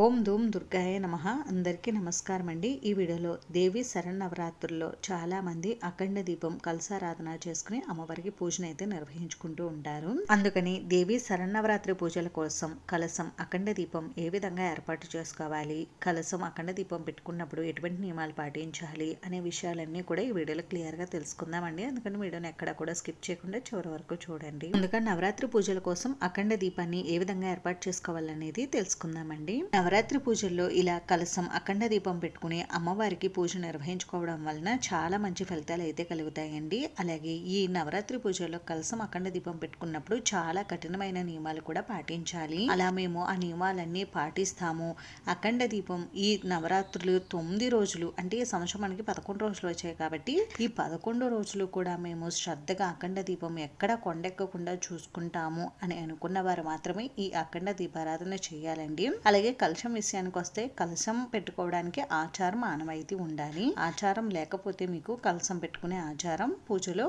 ఓం ధూమ్ దుర్గాయ నమః. అందరికీ నమస్కారం అండి. ఈ వీడియోలో దేవి శరన్నవరాత్రుల్లో చాలామంది అఖండ దీపం కలశారాధన చేసుకుని అమ్మవారికి పూజను అయితే నిర్వహించుకుంటూ ఉంటారు. అందుకని దేవి శరన్నవరాత్రి పూజల కోసం కలశం అఖండ దీపం ఏ విధంగా ఏర్పాటు చేసుకోవాలి, కలశం అఖండ దీపం పెట్టుకున్నప్పుడు ఎటువంటి నియమాలు పాటించాలి అనే విషయాలన్నీ కూడా ఈ వీడియోలో క్లియర్గా తెలుసుకుందామండి. అందుకని వీడియోని ఎక్కడ కూడా స్కిప్ చేయకుండా చివరి వరకు చూడండి. ముందుగా నవరాత్రి పూజల కోసం అఖండ దీపాన్ని ఏ విధంగా ఏర్పాటు చేసుకోవాలనేది తెలుసుకుందామండి. నవరాత్రి పూజల్లో ఇలా కలశం అఖండ దీపం పెట్టుకుని అమ్మవారికి పూజ నిర్వహించుకోవడం వలన చాలా మంచి ఫలితాలు అయితే కలుగుతాయండి. అలాగే ఈ నవరాత్రి పూజల్లో కలశం అఖండ దీపం పెట్టుకున్నప్పుడు చాలా కఠినమైన నియమాలు కూడా పాటించాలి. అలా మేము ఆ నియమాలన్నీ పాటిస్తాము. అఖండ దీపం ఈ నవరాత్రులు 9 రోజులు, అంటే ఈ సంవత్సరం మనకి 11 రోజులు వచ్చాయి కాబట్టి ఈ 11 రోజులు కూడా మేము శ్రద్ధగా అఖండ దీపం ఎక్కడ కొండెక్కకుండా చూసుకుంటాము అని అనుకున్న వారు మాత్రమే ఈ అఖండ దీపారాధన చేయాలండి. అలాగే కలశం విషయానికి వస్తే కలశం పెట్టుకోవడానికి ఆచారం ఆనవాయితీ ఉండాలి. ఆచారం లేకపోతే మీకు కలశం పెట్టుకునే ఆచారం పూజలో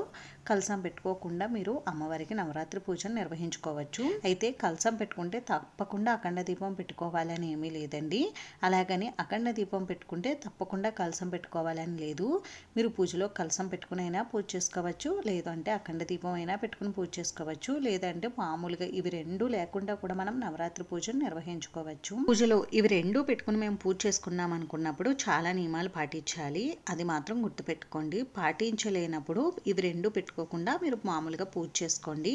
కలశం పెట్టుకోకుండా మీరు అమ్మవారికి నవరాత్రి పూజను నిర్వహించుకోవచ్చు. అయితే కలశం పెట్టుకుంటే తప్పకుండా అఖండ దీపం పెట్టుకోవాలని ఏమీ లేదండి. అలాగని అఖండ దీపం పెట్టుకుంటే తప్పకుండా కలశం పెట్టుకోవాలని లేదు. మీరు పూజలో కలశం పెట్టుకుని అయినా పూజ చేసుకోవచ్చు, లేదంటే అఖండ దీపం అయినా పెట్టుకుని పూజ చేసుకోవచ్చు, లేదంటే మామూలుగా ఇవి రెండు లేకుండా కూడా మనం నవరాత్రి పూజను నిర్వహించుకోవచ్చు. పూజలో ఇవి రెండు పెట్టుకుని మేము పూజ చేసుకున్నాం అనుకున్నప్పుడు చాలా నియమాలు పాటించాలి. అది మాత్రం గుర్తుపెట్టుకోండి. పాటించలేనప్పుడు ఇవి రెండు పెట్టుకోకుండా మీరు మామూలుగా పూజ చేసుకోండి.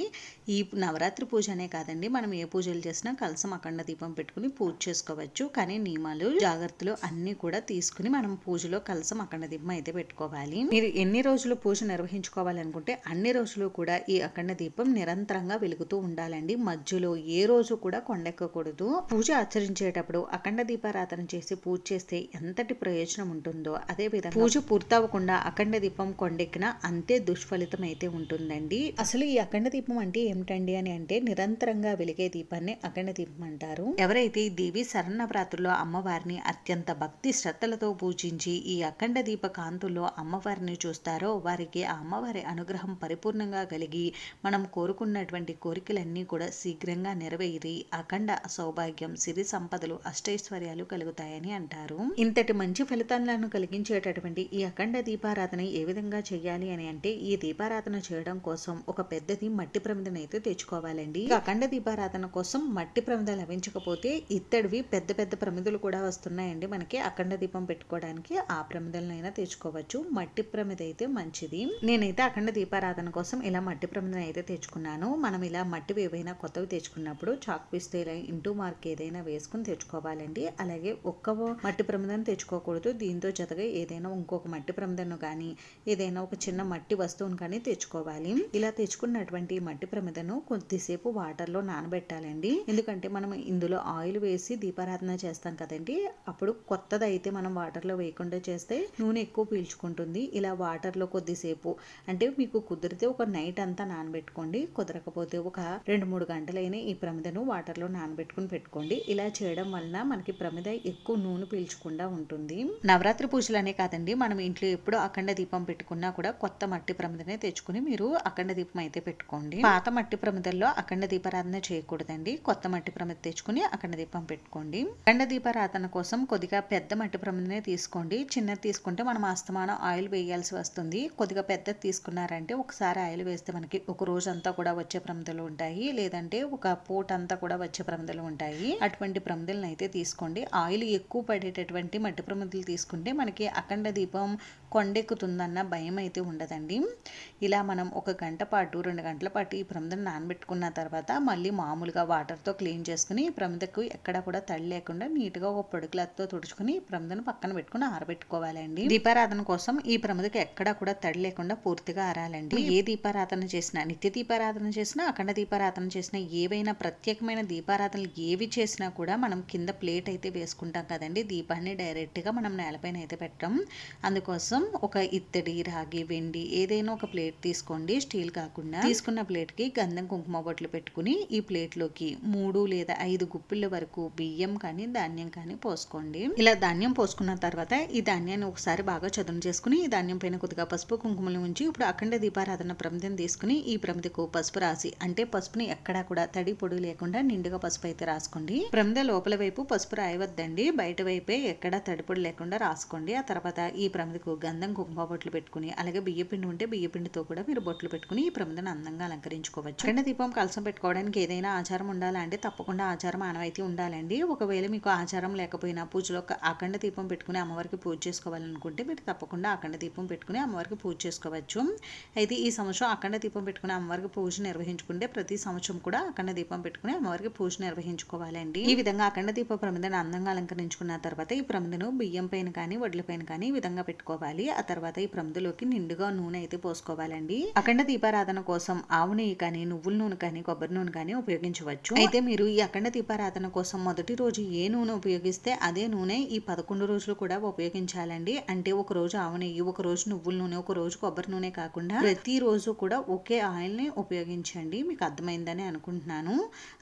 ఈ నవరాత్రి పూజ అనే కాదండి, మనం ఏ పూజలు చేసినా కలశం అఖండ దీపం పెట్టుకుని పూజ చేసుకోవచ్చు. కానీ నియమాలు జాగ్రత్తలు అన్నీ కూడా తీసుకుని మనం పూజలో కలశం అఖండ దీపం అయితే పెట్టుకోవాలి. మీరు ఎన్ని రోజులు పూజ నిర్వహించుకోవాలనుకుంటే అన్ని రోజులు కూడా ఈ అఖండ దీపం నిరంతరంగా వెలుగుతూ ఉండాలండి. మధ్యలో ఏ రోజు కూడా కొండెక్కకూడదు. పూజ ఆచరించేటప్పుడు అఖండ దీపారాధన చేసి పూజ చేస్తే ఎంతటి ప్రయోజనం ఉంటుందో అదే విధంగా పూజ పూర్తవకుండా అఖండ దీపం కొండెక్కినా అంతే దుష్ఫలితం అయితే ఉంటుందండి. అసలు ఈ అఖండ దీపం అంటే ఏమిటండి అని అంటే నిరంతరంగా వెలిగే దీపాన్ని అఖండ దీపం అంటారు. ఎవరైతే ఈ దేవి శరన్నవరాత్రుల్లో అమ్మవారిని అత్యంత భక్తి శ్రద్ధలతో పూజించి ఈ అఖండ దీప కాంతుల్లో అమ్మవారిని చూస్తారో వారికి ఆ అమ్మవారి అనుగ్రహం పరిపూర్ణంగా కలిగి మనం కోరుకున్నటువంటి కోరికలన్నీ కూడా శీఘ్రంగా నెరవేరి అఖండ సౌభాగ్యం, సిరి సంపదలు, అష్టైశ్వర్యాలు కలుగుతాయని అంటారు. ఇంతటి మంచి ఫలితాలను కలిగించేటటువంటి ఈ అఖండ దీపారాధన ఏ విధంగా చేయాలి అని అంటే ఈ దీపారాధన చేయడం కోసం ఒక పెద్దది మట్టి ప్రమిదను అయితే తెచ్చుకోవాలండి. అఖండ దీపారాధన కోసం మట్టి ప్రమిద లభించకపోతే ఇత్తడివి పెద్ద పెద్ద ప్రమిదలు కూడా వస్తున్నాయండి మనకి. అఖండ దీపం పెట్టుకోవడానికి ఆ ప్రమిదలనైనా తెచ్చుకోవచ్చు. మట్టి ప్రమిద అయితే మంచిది. నేనైతే అఖండ దీపారాధన కోసం ఇలా మట్టి ప్రమిదను అయితే తెచ్చుకున్నాను. మనం ఇలా మట్టివి ఏవైనా కొత్తవి తెచ్చుకున్నప్పుడు చాక్ పీస్తో ఇలా ఇంటూ మార్క్ ఏదైనా వేసుకుని తెచ్చుకోవాలండి. అలాగే ఒక్క మట్టి ప్రమిదను తెచ్చుకోకూడదు. దీంతో జతగా ఏదైనా ఇంకొక మట్టి ప్రమిదను కానీ ఏదైనా ఒక చిన్న మట్టి వస్తువును కానీ తెచ్చుకోవాలి. ఇలా తెచ్చుకున్నటువంటి మట్టి ప్రమిదను కొద్దిసేపు వాటర్లో నానబెట్టాలండి. ఎందుకంటే మనం ఇందులో ఆయిల్ వేసి దీపారాధన చేస్తాం కదండి, అప్పుడు కొత్తది అయితే మనం వాటర్లో వేయకుండా చేస్తే నూనె ఎక్కువ పీల్చుకుంటుంది. ఇలా వాటర్లో కొద్దిసేపు, అంటే మీకు కుదిరితే ఒక నైట్ అంతా నానబెట్టుకోండి, కుదరకపోతే ఒక 2-3 గంటలైనా ఈ ప్రమిదను వాటర్లో నానబెట్టుకుని పెట్టుకోండి. ఇలా చేయడం వలన మనకి ప్రమిద ఎక్కువ నూనె పీల్చకుండా ఉంటుంది. నవరాత్రి పూజలనే కాదండి, మనం ఇంట్లో ఎప్పుడు అఖండ దీపం పెట్టుకున్నా కూడా కొత్త మట్టి ప్రమిదనే తెచ్చుకుని మీరు అఖండ దీపం అయితే పెట్టుకోండి. పాత మట్టి ప్రమిదల్లో అఖండ దీపారాధన చేయకూడదండి. కొత్త మట్టి ప్రమిద తెచ్చుకుని అఖండ దీపం పెట్టుకోండి. అఖండ దీపారాధన కోసం కొద్దిగా పెద్ద మట్టి ప్రమిదనే తీసుకోండి. చిన్నది తీసుకుంటే మనం అస్తమానం ఆయిల్ వేయాల్సి వస్తుంది. కొద్దిగా పెద్దది తీసుకున్నారంటే ఒకసారి ఆయిల్ వేస్తే మనకి ఒక రోజు అంతా కూడా వచ్చే ప్రమిదలు ఉంటాయి, లేదంటే ఒక పూట అంతా కూడా వచ్చే ప్రమిదలు ఉంటాయి. అటువంటి ప్రమిదలను అయితే తీసుకోండి. ఆయిల్ ఎక్కువ పడేటటువంటి మట్టి ప్రమిదలు తీసుకుంటే మనకి అఖండ దీపం కొండెక్కుతుందన్న భయం అయితే ఉండదండి. ఇలా మనం 1 గంట పాటు 2 గంటల పాటు ఈ ప్రమిదను నానబెట్టుకున్న తర్వాత మళ్ళీ మామూలుగా వాటర్తో క్లీన్ చేసుకుని ఈ ప్రమిదకు ఎక్కడ కూడా తడి లేకుండా నీట్గా ఒక పొడి క్లాత్తో తుడుచుకుని ఈ ప్రమిదను పక్కన పెట్టుకుని ఆరబెట్టుకోవాలండి. దీపారాధన కోసం ఈ ప్రమిదకు ఎక్కడ కూడా తడి లేకుండా పూర్తిగా ఆరాలండి. ఏ దీపారాధన చేసినా, నిత్య దీపారాధన చేసినా, అఖండ దీపారాధన చేసినా, ఏవైనా ప్రత్యేకమైన దీపారాధనలు ఏవి చేసినా కూడా మనం కింద ప్లేట్ అయితే వేసుకుంటాం కదండి, దీపాన్ని డైరెక్ట్గా మనం నేలపైన అయితే పెట్టాం. అందుకోసం ఒక ఇత్తడి, రాగి, వెండి ఏదైనా ఒక ప్లేట్ ప్లేట్ తీసుకోండి, స్టీల్ కాకుండా. తీసుకున్న ప్లేట్ కి గంధం కుంకుమ బొట్లు పెట్టుకుని ఈ ప్లేట్ లోకి 3 లేదా 5 గుప్పిళ్ళ వరకు బియ్యం కానీ ధాన్యం కానీ పోసుకోండి. ఇలా ధాన్యం పోసుకున్న తర్వాత ఈ ధాన్యాన్ని ఒకసారి బాగా చదును చేసుకుని ఈ ధాన్యం పైన కొద్దిగా పసుపు కుంకుమలు ఉంచి ఇప్పుడు అఖండ దీపారాధన ప్రమిదను తీసుకుని ఈ ప్రమిదకు పసుపు రాసి, అంటే పసుపుని ఎక్కడా కూడా తడి పొడి లేకుండా నిండుగా పసుపు అయితే రాసుకోండి. ప్రమిద లోపల వైపు పసుపు రాయవద్దండి, బయట వైపే ఎక్కడా తడిపొడి లేకుండా రాసుకోండి. ఆ తర్వాత ఈ ప్రమిదకు గంధం కుంకుమ బొట్లు పెట్టుకుని, అలాగే బియ్యపిండి ఉంటే బియ్యపిండితో కూడా మీరు బొట్లు పెట్టుకుని ఈ ప్రమిదను అందంగా అలంకరించుకోవచ్చు. అఖండ దీపం కలసం పెట్టుకోవడానికి ఏదైనా ఆచారం ఉండాలా అంటే తప్పకుండా ఆచారం ఆనవాయితీ ఉండాలండి. ఒకవేళ మీకు ఆచారం లేకపోయినా పూజలో అఖండ దీపం పెట్టుకుని అమ్మవారికి పూజ చేసుకోవాలనుకుంటే మీరు తప్పకుండా అఖండ దీపం పెట్టుకుని అమ్మవారికి పూజ చేసుకోవచ్చు. అయితే ఈ సంవత్సరం అఖండ దీపం పెట్టుకుని అమ్మవారికి పూజ నిర్వహించుకుంటే ప్రతి సంవత్సరం కూడా అఖండ దీపం పెట్టుకుని అమ్మవారికి పూజ నిర్వహించుకోవాలండి. ఈ విధంగా అఖండ దీప ప్రమిదను అందంగా అలంకరించుకున్న తర్వాత ఈ ప్రమిదను బియ్యం పైన కానీ వడ్ల పైన కానీ ఈ విధంగా పెట్టుకోవాలి. ఆ తర్వాత ఈ ప్రమిదలోకి నిండుగా నూనె అయితే పోసుకోవాలండి. అఖండ దీపారాధన కోసం ఆవు నెయ్యి కానీ, నువ్వుల నూనె కానీ, కొబ్బరి నూనె కానీ ఉపయోగించవచ్చు. అయితే మీరు ఈ అఖండ దీపారాధన కోసం మొదటి రోజు ఏ నూనె ఉపయోగిస్తే అదే నూనె ఈ 11 రోజులు కూడా ఉపయోగించాలండి. అంటే ఒక రోజు ఆవు నెయ్యి, ఒక రోజు నువ్వుల నూనె, ఒక రోజు కొబ్బరి నూనె కాకుండా ప్రతి రోజు కూడా ఒకే ఆయిల్ ని ఉపయోగించండి. మీకు అర్థమైందని అనుకుంటున్నాను.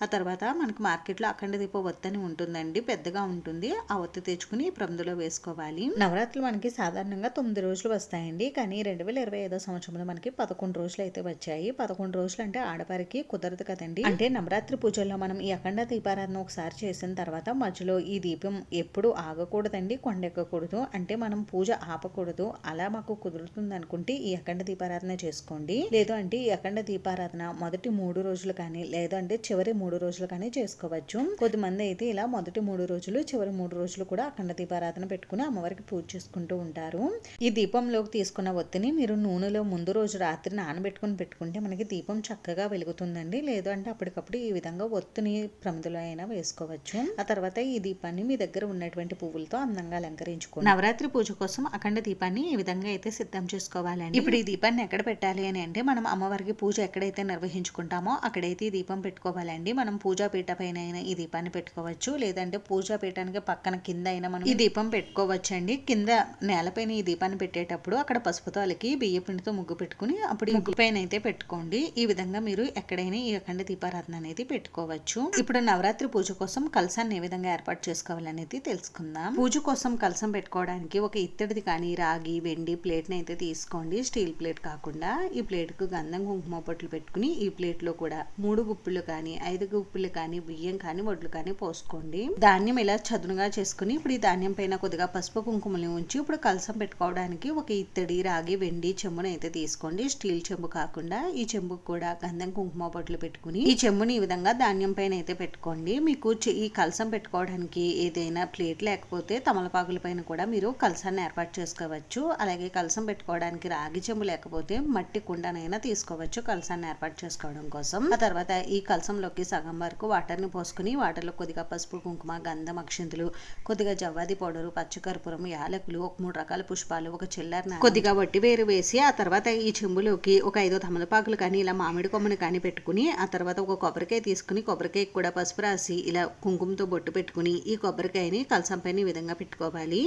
ఆ తర్వాత మనకి మార్కెట్ లో అఖండ దీప ఒత్తి అని ఉంటుందండి, పెద్దగా ఉంటుంది. ఆ ఒత్తి తెచ్చుకుని ప్రమిదలో వేసుకోవాలి. నవరాత్రులు మనకి సాధారణంగా 9 రోజులు వస్తాయండి, కానీ 2025 సంవత్సరంలో మనకి 11 రోజులు అయితే వచ్చాయి. 11 రోజులు అంటే ఆడవారికి కుదరదు కదండి. అంటే నవరాత్రి పూజల్లో మనం ఈ అఖండ దీపారాధన ఒకసారి చేసిన తర్వాత మధ్యలో ఈ దీపం ఎప్పుడు ఆగకూడదండి, కొండెక్కకూడదు. అంటే మనం పూజ ఆపకూడదు. అలా మాకు కుదురుతుంది అనుకుంటే ఈ అఖండ దీపారాధన చేసుకోండి. లేదు అంటే ఈ అఖండ దీపారాధన మొదటి 3 రోజులు కానీ, లేదు అంటే చివరి 3 రోజులు కానీ చేసుకోవచ్చు. కొద్దిమంది అయితే ఇలా మొదటి 3 రోజులు, చివరి 3 రోజులు కూడా అఖండ దీపారాధన పెట్టుకుని అమ్మవారికి పూజ చేసుకుంటూ ఉంటారు. ఈ దీపంలోకి తీసుకున్న ఒత్తిని మీరు నూనెలో ముందు రోజు రాత్రి నానబెట్టుకుని పెట్టుకుంటే మనకి దీపం చక్కగా వెలుగుతుందండి. లేదు అంటే అప్పటికప్పుడు ఈ విధంగా ఒత్తిని ప్రమిదలో అయినా వేసుకోవచ్చు. ఆ తర్వాత ఈ దీపాన్ని మీ దగ్గర ఉన్నటువంటి పువ్వులతో అందంగా అలంకరించుకోండి. నవరాత్రి పూజ కోసం అఖండ దీపాన్ని ఈ విధంగా అయితే సిద్ధం చేసుకోవాలండి. ఇప్పుడు ఈ దీపాన్ని ఎక్కడ పెట్టాలి అని అంటే మనం అమ్మవారికి పూజ ఎక్కడైతే నిర్వహించుకుంటామో అక్కడైతే ఈ దీపం పెట్టుకోవాలండి. మనం పూజా పీఠ పైన అయినా ఈ దీపాన్ని పెట్టుకోవచ్చు, లేదంటే పూజా పీఠానికి పక్కన కింద అయినా మనం ఈ దీపం పెట్టుకోవచ్చండి. కింద నేలపైన ఈ దీపాన్ని పెట్టేటప్పుడు అక్కడ పసుపుతో అలికి బియ్య పిండితో ముగ్గు పెట్టుకుని అప్పుడు ఈ ముగ్గు పైన అయితే పెట్టుకోండి. ఈ విధంగా మీరు ఎక్కడైనా ఈ అఖండ దీపారాధన అనేది పెట్టుకోవచ్చు. ఇప్పుడు నవరాత్రి పూజ కోసం కలసాన్ని ఏ విధంగా ఏర్పాటు చేసుకోవాలనేది తెలుసుకుందాం. పూజ కోసం కలసం పెట్టుకోవడానికి ఒక ఇత్తడిది కానీ, రాగి, వెండి ప్లేట్ ని అయితే తీసుకోండి, స్టీల్ ప్లేట్ కాకుండా. ఈ ప్లేట్ కు గంధం కుంకుమ బొట్లు పెట్టుకుని ఈ ప్లేట్ లో కూడా 3 గుప్పిళ్ళు కానీ, 5 గుప్పిళ్ళు కానీ బియ్యం కానీ, వడ్లు కానీ పోసుకోండి. ధాన్యం ఇలా చదునుగా చేసుకుని ఇప్పుడు ఈ ధాన్యం పైన కొద్దిగా పసుపు కుంకుమలు ఉంచి ఇప్పుడు కలసం పెట్టుకోవడానికి ఒక ఇత్తడి, రాగి, వెండి చెంబును అయితే తీసుకోండి. స్టీల్ చెంబు కాకుండా ఈ చెంబుకు కూడా గంధం కుంకుమ బొట్లు పెట్టుకుని ఈ చెంబుని ఈ విధంగా ధాన్యం పైన అయితే పెట్టుకోండి. మీకు ఈ కలసం పెట్టుకోవడానికి ఏదైనా ప్లేట్ లేకపోతే తమలపాకుల పైన కూడా మీరు కలసాన్ని ఏర్పాటు చేసుకోవచ్చు. అలాగే కలసం పెట్టుకోవడానికి రాగి చెంబు లేకపోతే మట్టి కుండనైనా తీసుకోవచ్చు కలసాన్ని ఏర్పాటు చేసుకోవడం కోసం. ఆ తర్వాత ఈ కలసంలోకి సగం వరకు వాటర్ ని పోసుకుని వాటర్లో కొద్దిగా పసుపు, కుంకుమ, గంధం, అక్షింతలు, కొద్దిగా జవ్వాది పౌడరు, పచ్చకర్పూరం, యాలకులు, ఒక 3 రకాల పుష్పాలు, ఒక చిల్లర కొద్దిగా వట్టి వేరు వేసి ఆ తర్వాత ఈ చెంబులోకి ఒక 5 తమలపాకులు కానీ ఇలా మామిడి కొమ్మని కానీ పెట్టుకుని ఆ తర్వాత ఒక కొబ్బరికాయ తీసుకుని కొబ్బరికాయ కూడా పసుపు రాసి ఇలా కుంకుమతో బొట్టు పెట్టుకుని ఈ కొబ్బరికాయని కలసం పైన ఈ విధంగా పెట్టుకోవాలి.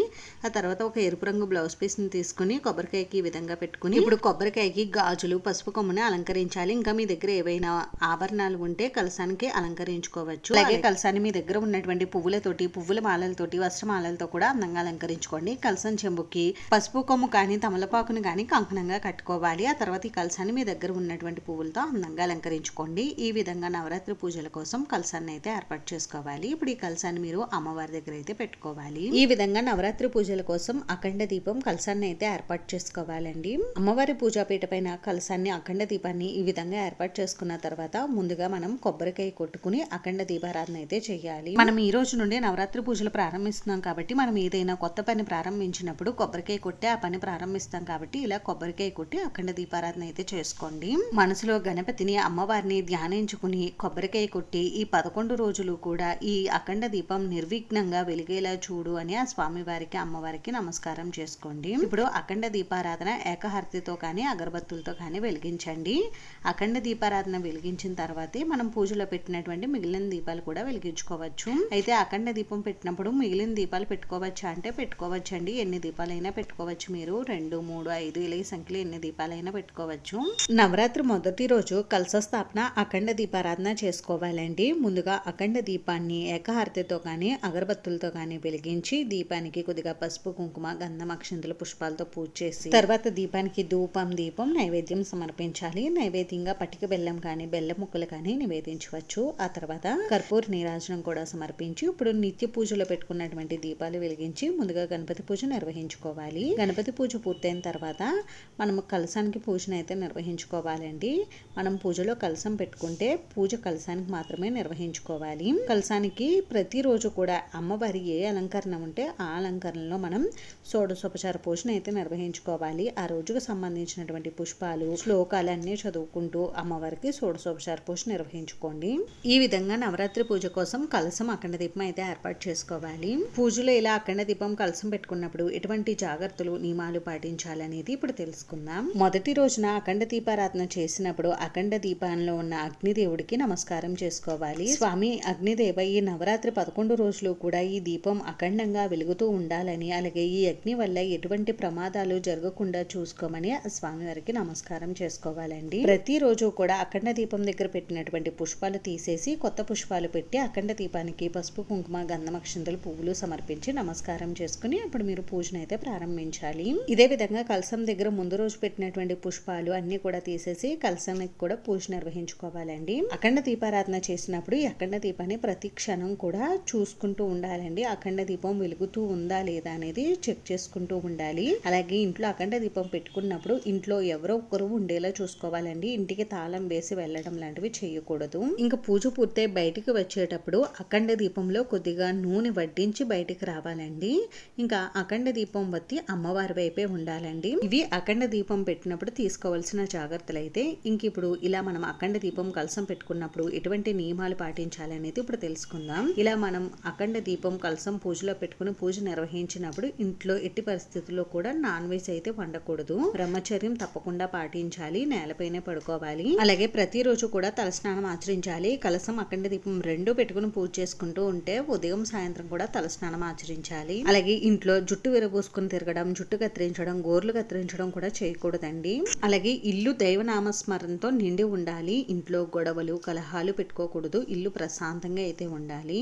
ఆ తర్వాత ఒక ఎరుపు రంగు బ్లౌజ్ పీస్ ని తీసుకుని కొబ్బరికాయకి ఈ విధంగా పెట్టుకుని ఇప్పుడు కొబ్బరికాయకి గాజులు, పసుపు కొమ్మని అలంకరించాలి. ఇంకా మీ దగ్గర ఏవైనా ఆభరణాలు ఉంటే కలసానికి అలంకరించుకోవచ్చు. అలాగే కలసాన్ని మీ దగ్గర ఉన్నటువంటి పువ్వులతోటి, పువ్వుల మాలలతోటి, వస్త్రమాలలతో కూడా అందంగా అలంకరించుకోండి. కలసం చెంబుకి పసుపు కొమ్ము కానీ, తమలపాకుని కానీ కంకణంగా కట్టుకోవాలి. ఆ తర్వాత ఈ కలసాన్ని మీ దగ్గర ఉన్నటువంటి పువ్వులతో అందంగా అలంకరించుకోండి. ఈ విధంగా నవరాత్రి పూజల కోసం కలసాన్ని అయితే ఏర్పాటు చేసుకోవాలి. ఇప్పుడు ఈ కలసాన్ని మీరు అమ్మవారి దగ్గర అయితే పెట్టుకోవాలి. ఈ విధంగా నవరాత్రి పూజల కోసం అఖండ దీపం కలసాన్ని అయితే ఏర్పాటు చేసుకోవాలండి. అమ్మవారి పూజా పీఠ పైన కలసాన్ని, అఖండ దీపాన్ని ఈ విధంగా ఏర్పాటు చేసుకున్న తర్వాత ముందుగా మనం కొబ్బరికాయ కొట్టుకుని అఖండ దీపారాధన అయితే చేయాలి. మనం ఈ రోజు నుండి నవరాత్రి పూజలు ప్రారంభిస్తున్నాం కాబట్టి మనం ఏదైనా కొత్త పని ప్రారంభించినప్పుడు కొబ్బరికాయ కొట్టి ఆ పని ప్రారంభిస్తాం కాబట్టి ఇలా కొబ్బరికాయ కొట్టి అఖండ దీపారాధన అయితే చేసుకోండి. మనసులో గణపతిని, అమ్మవారిని ధ్యానించుకుని కొబ్బరికాయ కొట్టి ఈ 11 రోజులు కూడా ఈ అఖండ దీపం నిర్విఘ్నంగా వెలిగేలా చూడు అని ఆ స్వామి వారికి, అమ్మవారికి నమస్కారం చేసుకోండి. ఇప్పుడు అఖండ దీపారాధన ఏకహారతితో కానీ, అగరబత్తులతో కానీ వెలిగించండి. అఖండ దీపారాధన వెలిగించిన తర్వాతే మనం పూజలో పెట్టినటువంటి మిగిలిన దీపాలు కూడా వెలిగించుకోవచ్చు. అయితే అఖండ దీపం పెట్టినప్పుడు మిగిలిన దీపాలు పెట్టుకోవచ్చా అంటే పెట్టుకోవచ్చండి. ఎన్ని దీపాలైనా పెట్టుకోవచ్చు. మీరు 2, 3, 5 ఇలా ఈ సంఖ్యలో ఎన్ని దీపాలు దీపాలైనా పెట్టుకోవచ్చు. నవరాత్రి మొదటి రోజు కలశ స్థాపన అఖండ దీపారాధన చేసుకోవాలండి. ముందుగా అఖండ దీపాన్ని ఏకహారతితో కానీ అగరబత్తులతో కానీ వెలిగించి దీపానికి కొద్దిగా పసుపు కుంకుమ గంధం అక్షంతలు పుష్పాలతో పూజ చేసి తర్వాత దీపానికి ధూపం దీపం నైవేద్యం సమర్పించాలి. నైవేద్యంగా పటిక బెల్లం కానీ బెల్లం ముక్కలు కానీ నివేదించవచ్చు. ఆ తర్వాత కర్పూర నీరాజనం కూడా సమర్పించి ఇప్పుడు నిత్య పూజలో పెట్టుకున్నటువంటి దీపాలు వెలిగించి ముందుగా గణపతి పూజ నిర్వహించుకోవాలి. గణపతి పూజ పూర్తయిన తర్వాత మనము కలశానికి పూజను అయితే నిర్వహించుకోవాలండి. మనం పూజలో కలశం పెట్టుకుంటే పూజ కలశానికి మాత్రమే నిర్వహించుకోవాలి. కలశానికి ప్రతిరోజు కూడా అమ్మవారి ఏ అలంకరణ ఉంటే ఆ అలంకరణలో మనం షోడశోపచార పూజను అయితే నిర్వహించుకోవాలి. ఆ రోజుకు సంబంధించినటువంటి పుష్పాలు శ్లోకాలన్నీ చదువుకుంటూ అమ్మవారికి షోడశోపచార పూజ నిర్వహించుకోండి. ఈ విధంగా నవరాత్రి పూజ కోసం కలశం అఖండ దీపం అయితే ఏర్పాటు చేసుకోవాలి. పూజలో ఇలా అఖండ దీపం కలశం పెట్టుకున్నప్పుడు ఎటువంటి జాగ్రత్తలు నియమాలు పాటించాలనేది ఇప్పుడు తెలుసుకుందాం. మొదటి రోజున అఖండ దీపారాధన చేసినప్పుడు అఖండ దీపంలో ఉన్న అగ్నిదేవుడికి నమస్కారం చేసుకోవాలి. స్వామి అగ్నిదేవ ఈ నవరాత్రి 11 రోజులు కూడా ఈ దీపం అఖండంగా వెలుగుతూ ఉండాలని అలాగే ఈ అగ్ని వల్ల ఎటువంటి ప్రమాదాలు జరగకుండా చూసుకోమని స్వామి వారికి నమస్కారం చేసుకోవాలండి. ప్రతిరోజు కూడా అఖండ దీపం దగ్గర పెట్టినటువంటి పుష్పాలు తీసేసి కొత్త పుష్పాలు పెట్టి అఖండ దీపానికి పసుపు కుంకుమ గంధం అక్షంతలు పువ్వులు సమర్పించి నమస్కారం చేసుకుని అప్పుడు మీరు పూజను అయితే ప్రారంభించాలి. ఇదే విధంగా కలశం దగ్గర ముందు రోజు పెట్టినటువంటి పుష్పాలు అన్ని కూడా తీసేసి కలశానికి కూడా పూజ నిర్వహించుకోవాలండి. అఖండ దీపారాధన చేసినప్పుడు ఈ అఖండ దీపాన్ని ప్రతి క్షణం కూడా చూసుకుంటూ ఉండాలండి. అఖండ దీపం వెలుగుతూ ఉందా లేదా అనేది చెక్ చేసుకుంటూ ఉండాలి. అలాగే ఇంట్లో అఖండ దీపం పెట్టుకున్నప్పుడు ఇంట్లో ఎవరో ఒకరు ఉండేలా చూసుకోవాలండి. ఇంటికి తాళం వేసి వెళ్ళడం లాంటివి చేయకూడదు. ఇంకా పూజ పూర్తయి బయటికి వచ్చేటప్పుడు అఖండ దీపంలో కొద్దిగా నూనె వడ్డించి బయటికి రావాలండి. ఇంకా అఖండ దీపం వత్తి అమ్మవారి వైపే ఉండాలండి. ఇవి అఖండ దీపం పెట్టినప్పుడు తీసుకోవాల్సిన జాగ్రత్తలు అయితే. ఇంక ఇప్పుడు ఇలా మనం అఖండ దీపం కలశం పెట్టుకున్నప్పుడు ఎటువంటి నియమాలు పాటించాలనేది ఇప్పుడు తెలుసుకుందాం. ఇలా మనం అఖండ దీపం కలశం పూజలో పెట్టుకుని పూజ నిర్వహించినప్పుడు ఇంట్లో ఎట్టి పరిస్థితుల్లో కూడా నాన్ వెజ్ అయితే వండకూడదు. బ్రహ్మచర్యం తప్పకుండా పాటించాలి. నేలపైనే పడుకోవాలి. అలాగే ప్రతిరోజు కూడా తలస్నానం ఆచరించాలి. కలశం అఖండ దీపం రెండు పెట్టుకుని పూజ చేసుకుంటూ ఉంటే ఉదయం సాయంత్రం కూడా తలస్నానం ఆచరించాలి. అలాగే ఇంట్లో జుట్టు విరబోసుకుని తిరగడం జుట్టు కత్తిరించడం గోర్లు కత్తిరించడం కూడా చేయకూడదండి. అలాగే ఇల్లు దైవనామస్మరణతో నిండి ఉండాలి. ఇంట్లో గొడవలు కలహాలు పెట్టుకోకూడదు. ఇల్లు ప్రశాంతంగా అయితే ఉండాలి.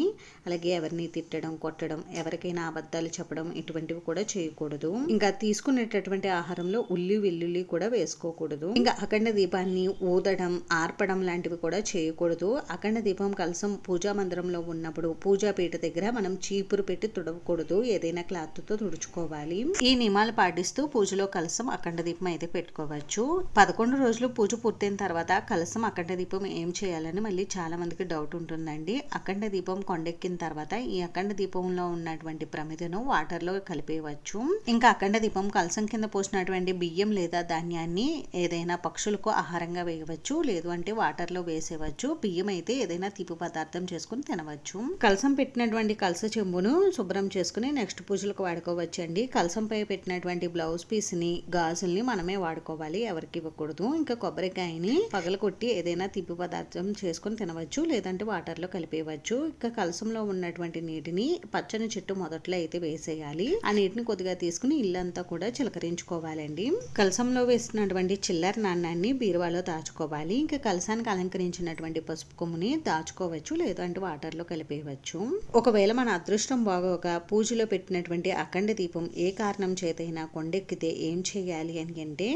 అలాగే ఎవరిని తిట్టడం కొట్టడం ఎవరికైనా అబద్ధాలు చెప్పడం ఇటువంటివి కూడా చేయకూడదు. ఇంకా తీసుకునేటటువంటి ఆహారంలో ఉల్లి వెల్లుల్లి కూడా వేసుకోకూడదు. ఇంకా అఖండ దీపాన్ని ఊదడం ఆర్పడం లాంటివి కూడా చేయకూడదు. అఖండ దీపం కలశం పూజా మందిరంలో ఉన్నప్పుడు పూజా పీఠ దగ్గర మనం చీపురు పెట్టి తుడవకూడదు. ఏదైనా క్లాత్ తో తుడుచుకోవాలి. ఈ నియమాలు పాటిస్తూ పూజలో కలశం అఖండ దీపం అయితే పెట్టుకోవచ్చు. 11 రోజులు పూజ పూర్తయిన తర్వాత కలశం అఖండ దీపం ఏం చేయాలని మళ్ళీ చాలా మందికి డౌట్ ఉంటుందండి. అఖండ దీపం కొండెక్కిన తర్వాత ఈ అఖండ దీపంలో ఉన్నటువంటి ప్రమిదను వాటర్ లో కలిపేయవచ్చు. ఇంకా అఖండ దీపం కలశం కింద పోసినటువంటి బియ్యం లేదా ధాన్యాన్ని ఏదైనా పక్షులకు ఆహారంగా వేయవచ్చు. లేదు అంటే వాటర్ లో వేసేవచ్చు. బియ్యం అయితే ఏదైనా తీపి పదార్థం చేసుకుని తినవచ్చు. కలశం పెట్టినటువంటి కలశ చెంబును శుభ్రం చేసుకుని నెక్స్ట్ పూజలకు వాడుకోవచ్చు అండి. కలశంపై పెట్టినటువంటి బ్లౌజ్ పీస్ ని గాజుల్ని మనమే వాడుకోవాలి. ఎవరికి ఇవ్వకూడదు. ఇంకా కొబ్బరికాయని పగలకొట్టి ఏదైనా తీపి పదార్థం చేసుకుని తినవచ్చు. లేదంటే వాటర్ లో కలిపేయవచ్చు. ఇంకా కలశంలో ఉన్నటువంటి నీటిని పచ్చని చెట్టు మొదట్లో అయితే వేసేయాలి. ఆ నీటిని కొద్దిగా తీసుకుని ఇల్లంతా కూడా చిలకరించుకోవాలండి. కలశంలో వేసినటువంటి చిల్లర నాణ్యాన్ని బీరువాలో దాచుకోవాలి. ఇంకా కలశానికి అలంకరించినటువంటి పసుపు కొమ్ముని దాచుకోవచ్చు. లేదంటే వాటర్ లో కలిపేయవచ్చు. ఒకవేళ మన అదృష్టం బాగోక పూజలో పెట్టినటువంటి అఖండ దీపం ఏ కారణం చేతైనా కొండెక్కితే ఏం చేయాలి అని అంటే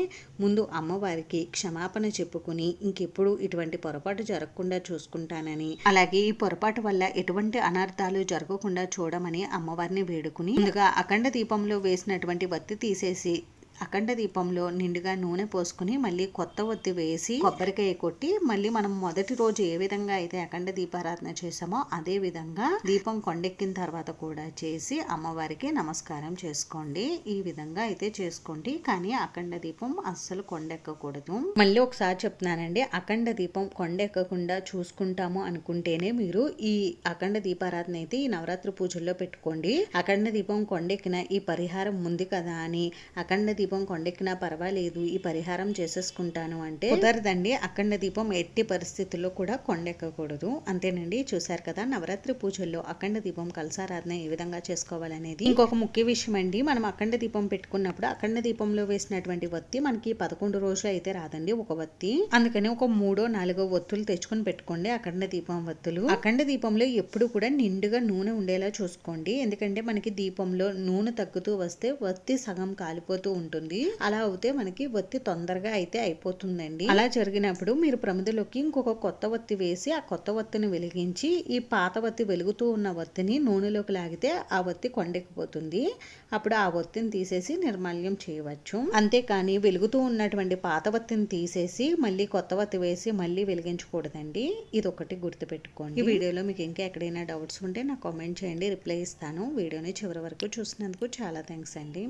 ముందు అమ్మవారికి క్షమాపణ చెప్పుకుని ఇంకెప్పుడు ఇటువంటి పొరపాటు జరగకుండా చూసుకుంటానని అలాగే ఈ పొరపాటు వల్ల ఎటువంటి అనర్థాలు జరగకుండా చూడమని అమ్మవారిని వేడుకుని ముందుగా అఖండ దీపంలో వేసినటువంటి వత్తి తీసేసి అఖండ దీపంలో నిండుగా నూనె పోసుకుని మళ్ళీ కొత్త ఒత్తి వేసి కొబ్బరికాయ కొట్టి మళ్ళీ మనం మొదటి రోజు ఏ విధంగా అయితే అఖండ దీపారాధన చేసామో అదే విధంగా దీపం కొండెక్కిన తర్వాత కూడా చేసి అమ్మవారికి నమస్కారం చేసుకోండి. ఈ విధంగా అయితే చేసుకోండి. కానీ అఖండ దీపం అస్సలు కొండెక్కకూడదు. మళ్ళీ ఒకసారి చెప్తున్నానండి. అఖండ దీపం కొండెక్కకుండా చూసుకుంటాము అనుకుంటేనే మీరు ఈ అఖండ దీపారాధన అయితే ఈ నవరాత్రి పూజల్లో పెట్టుకోండి. అఖండ దీపం కొండెక్కిన ఈ పరిహారం ఉంది కదా అని అఖండ దీపం కొండెక్కినా పర్వాలేదు, ఈ పరిహారం చేసేసుకుంటాను అంటే కుదరదండి. అఖండ దీపం ఎట్టి పరిస్థితుల్లో కూడా కొండెక్కకూడదు. అంతేనండి. చూసారు కదా, నవరాత్రి పూజల్లో అఖండ దీపం కలసారాధన ఏ విధంగా చేసుకోవాలనేది. ఇంకొక ముఖ్య విషయం అండి, మనం అఖండ దీపం పెట్టుకున్నప్పుడు అఖండ దీపంలో వేసినటువంటి వత్తి మనకి 11 రోజులు అయితే రాదండి ఒక వత్తి. అందుకని ఒక 3-4 ఒత్తులు తెచ్చుకొని పెట్టుకోండి అఖండ దీపం వత్తులు. అఖండ దీపంలో ఎప్పుడు కూడా నిండుగా నూనె ఉండేలా చూసుకోండి. ఎందుకంటే మనకి దీపంలో నూనె తగ్గుతూ వస్తే వత్తి సగం కాలిపోతూ ఉంటుంది. అలా అవుతే మనకి వత్తి తొందరగా అయితే అయిపోతుందండి. అలా జరిగినప్పుడు మీరు ప్రమిదలోకి ఇంకొక కొత్త వత్తి వేసి ఆ కొత్త వత్తిని వెలిగించి ఈ పాత వత్తి వెలుగుతూ ఉన్న వత్తిని నూనెలోకి లాగితే ఆ వత్తి కొండెక్కిపోతుంది. అప్పుడు ఆ వత్తిని తీసేసి నిర్మాల్యం చేయవచ్చు. అంతేకాని వెలుగుతూ ఉన్నటువంటి పాత వత్తిని తీసేసి మళ్ళీ కొత్త వత్తి వేసి మళ్ళీ వెలిగించకూడదండి. ఇది ఒకటి గుర్తుపెట్టుకోండి. ఈ వీడియోలో మీకు ఇంకా ఎక్కడైనా డౌట్స్ ఉంటే నాకు కామెంట్ చేయండి, రిప్లై ఇస్తాను. వీడియోని చివరి వరకు చూసినందుకు చాలా థ్యాంక్స్ అండి.